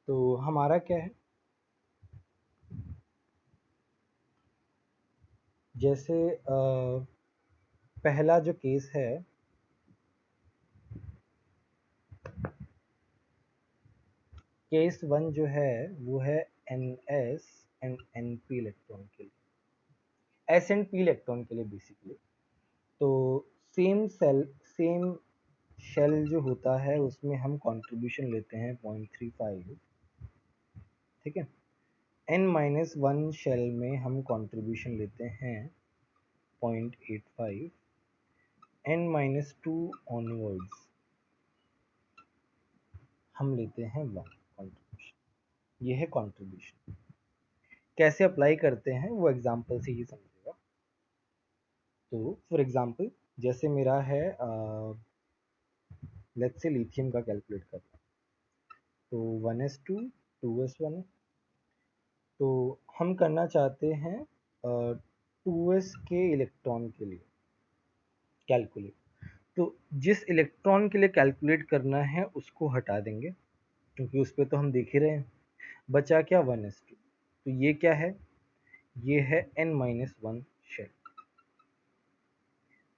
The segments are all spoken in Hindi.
तो हमारा क्या है, जैसे पहला जो केस है, केस 1 जो है वो है NS एंड NP इलेक्ट्रॉन के लिए, S एंड P इलेक्ट्रॉन के लिए बेसिकली। तो सेम सेल सेम शेल जो होता है उसमें हम कंट्रीब्यूशन लेते हैं 0.35, ठीक है। N-1 शेल में हम कंट्रीब्यूशन लेते हैं 0.85, N-2 ऑनवर्ड्स हम लेते हैं 1 कंट्रीब्यूशन। ये है कंट्रीब्यूशन। कैसे अप्लाई करते हैं वो एग्जांपल से ही समझेगा। तो फॉर एग्जांपल जैसे मेरा है लेट्स से लिथियम का कैलकुलेट करना, तो 1s2 2s1, तो हम करना चाहते हैं 2s के इलेक्ट्रॉन के लिए कैलकुलेट। तो जिस इलेक्ट्रॉन के लिए कैलकुलेट करना है उसको हटा देंगे, क्योंकि उस पर तो हम देख ही रहे हैं। बचा क्या 1s2, तो ये क्या है, ये है N-1 शेल।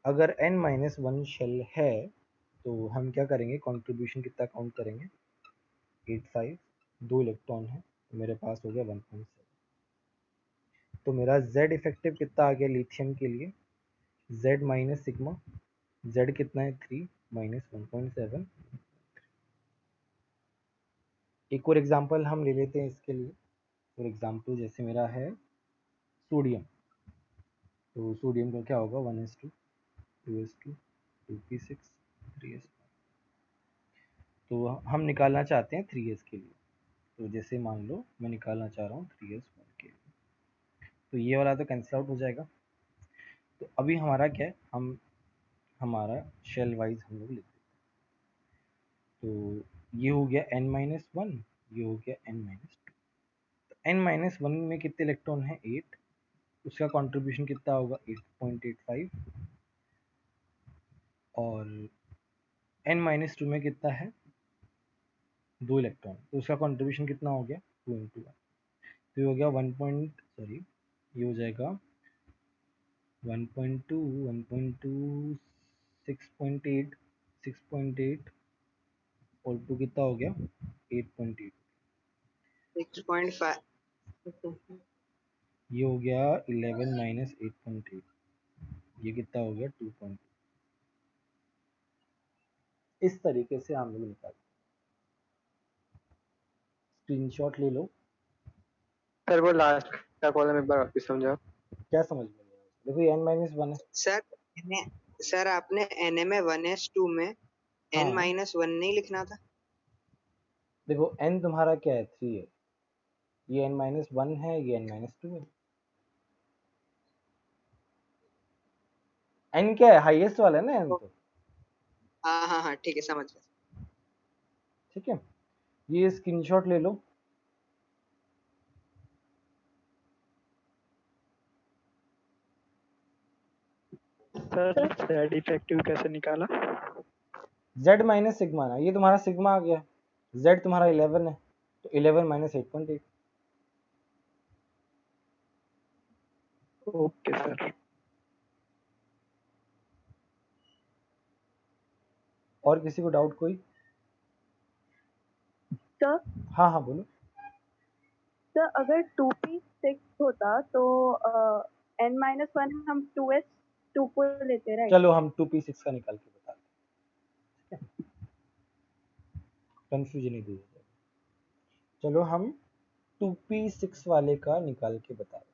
अगर N-1 शेल है तो हम क्या करेंगे, कंट्रीब्यूशन कितना काउंट करेंगे, 85, 2 इलेक्ट्रॉन है तो मेरे पास हो गया 1.7। तो मेरा Z इफेक्टिव कितना आ गया लिथियम के लिए, Z माइनस सिग्मा, Z कितना है 3 माइनस 1.7। एक और एग्जांपल हम ले लेते हैं इसके लिए। फॉर एग्जांपल जैसे मेरा है सोडियम, तो सोडियम का क्या होगा 1s2 2s2 2p6 3s। तो हम निकालना चाहते हैं 3s के लिए, तो जैसे मान लो मैं निकालना चाह रहा हूँ 3s1 के लिए, तो ये वाला तो कैंसिल आउट हो जाएगा। तो अभी हमारा क्या है, हम हमारा शेल वाइज हम लोग लिखते हैं। तो ये हो गया N-1, ये हो गया N-2। तो N-1 में कितने इलेक्ट्रॉन है 8, उसका कंट्रीब्यूशन कितना होगा 8.85, और N-2 में कितना है 2 इलेक्ट्रॉन, तो उसका कंट्रीब्यूशन कितना हो गया 2 इंटू 1, तो ये हो गया 1. ये हो जाएगा 1.2 1.2 6.8 6.8 और 2 कितना हो गया 8.8, 6.5। ये हो गया 11 माइनस 8.8, ये कितना हो गया 2. इस तरीके से हम लोग निकाल, स्क्रीनशॉट ले लो। सर वो लास्ट का कॉलम एक बार वापस समझाओ। क्या समझ में आया, देखो ये N-1 है सर आपने Na में 1s2 में हाँ N-1 नहीं लिखना था। देखो N तुम्हारा क्या है 3 है, ये N-1 है, ये N-2 है। N क्या है, हाईएस्ट वाला है ना N, तो हाँ हाँ हाँ ठीक है समझ गया। ठीक है। ये स्क्रीनशॉट ले लो। सर Z इफेक्टिव कैसे निकाला? Z माइनस सिग्मा ना, ये तुम्हारा सिग्मा आ गया, Z तुम्हारा 11 है तो 11 माइनस 8.8। Okay sir. और किसी को डाउट कोई? सर हाँ हाँ बोलो। सर अगर 2p6 होता तो N-1 हम 2s2 को लेते, राइट? चलो हम 2p6 का निकाल के बताते हैं, ठीक है, कंफ्यूजन ही दूर हो जाएगा। चलो हम 2p6 वाले का निकाल के बता रहे हैं,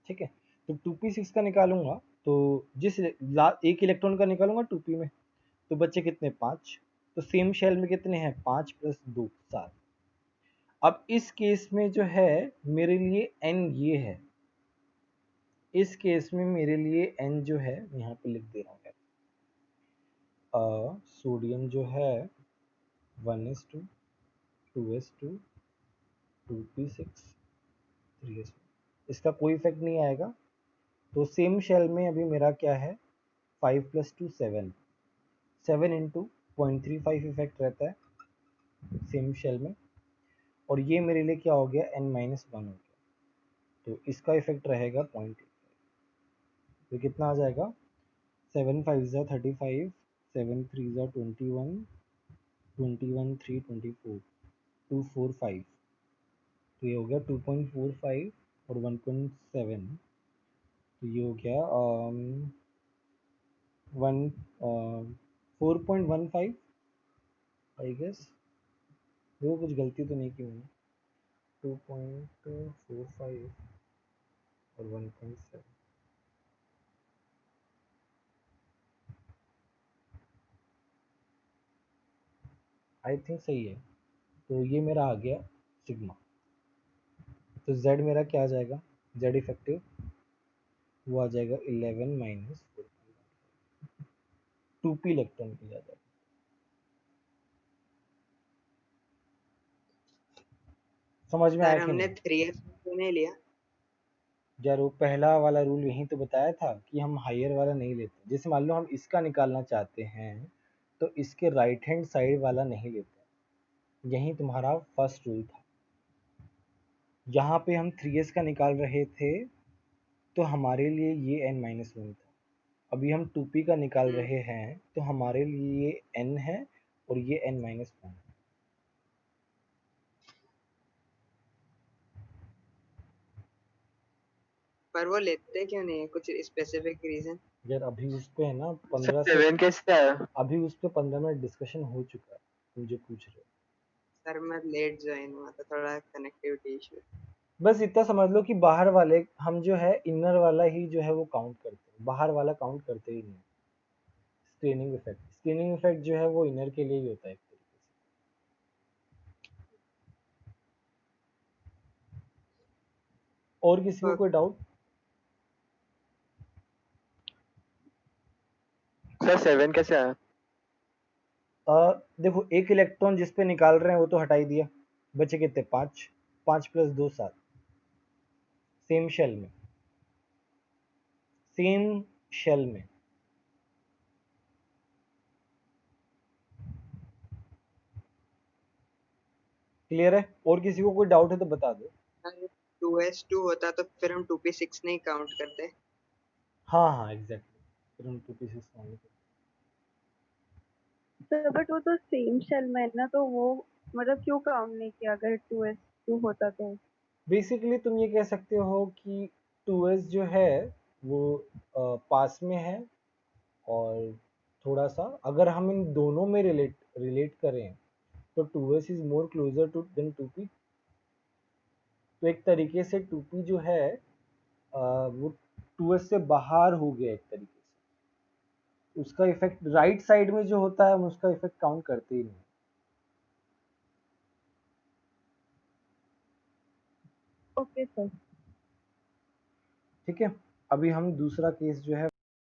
ठीक है। तो 2p6 का निकालूंगा तो जिस एक इलेक्ट्रॉन का निकालूंगा 2p में, तो बच्चे कितने 5, तो सेम शेल में कितने हैं 5 प्लस 2 7। अब इस केस में जो है मेरे लिए n ये है, इस केस में मेरे लिए n जो है यहाँ पे लिख दे रहा हूँ, सोडियम जो है 1s2 2s2 2p6 3s2, इसका कोई इफेक्ट नहीं आएगा। तो सेम शेल में अभी मेरा क्या है 5 प्लस 2 7, 7 इंटू 0.35 इफेक्ट रहता है, सेम शेल में, और ये मेरे लिए क्या हो गया n-1 हो गया, तो इसका इफेक्ट रहेगा 0.85, तो कितना आ जाएगा 7 5 जा 35, 7 3 जा 21, 21 3 24, 245, तो ये हो गया 2.45 और 1.7, तो ये हो गया 4.15 आई गेस, देखो कुछ गलती तो नहीं की मैंने, 2.45 और 1.7, आई थिंक सही है, तो ये मेरा आ गया सिग्मा। तो z मेरा क्या आ जाएगा, z इफेक्टिव वो आ जाएगा 11 माइनस 2p इलेक्ट्रॉन की जाएगा। समझ में आया सर कि हमने नहीं? 3s क्यों नहीं लिया? यार वो पहला वाला रूल यही तो बताया था कि हम हायर वाला नहीं लेते, जैसे मान लो हम इसका निकालना चाहते हैं तो इसके राइट हैंड साइड वाला नहीं लेते, यही तुम्हारा फर्स्ट रूल था। यहाँ पे हम 3s का निकाल रहे थे तो हमारे लिए ये n-1 था, अभी हम 2p का निकाल रहे हैं तो हमारे लिए ये n है और ये n-1 है। पर वो लेते क्यों नहीं है, कुछ स्पेसिफिक रीजन? यार अभी उस पे है ना सर 15 से 7 कैसे आया? अभी उस पे 15 मिनट डिस्कशन हो चुका है, मुझे पूछ रहे हो। सर मैं लेट ज्वाइन हुआ था, थोड़ा कनेक्टिविटी इशू। बस इतना समझ लो कि बाहर वाले हम जो है इनर वाला ही जो है वो काउंट करते हैं, बाहर वाला काउंट करते ही नहीं। स्क्रीनिंग इफेक्ट जो है वो इनर के लिए ही होता है एक तरीके से। और किसी को कोई डाउट? सर 7 कैसे आया? देखो एक इलेक्ट्रॉन जिस पे निकाल रहे हैं वो तो हटा ही दिया, बचे कितने 5, 5 + 2 7, सेम शेल में, सेम शेल में। क्लियर है? और किसी को कोई डाउट है तो बता दो। 2s2 होता तो फिर हम 2p6 नहीं काउंट करते। हाँ हाँ एग्जैक्टली, फिर हम 2p6 काउंट करते। सर बट वो तो सेम शेल में है ना, तो वो मतलब क्यों काउंट नहीं किया अगर 2s2 होता तो? बेसिकली तुम ये कह सकते हो कि 2s जो है वो पास में है, और थोड़ा सा अगर हम इन दोनों में रिलेट रिलेट करें तो 2s is more closer to than 2p, तो एक तरीके से 2p जो है वो 2s से बाहर हो गया एक तरीके से, उसका इफेक्ट राइट साइड में जो होता है हम उसका इफेक्ट काउंट करते ही नहीं। Okay sir. ठीक है, अभी हम दूसरा केस जो है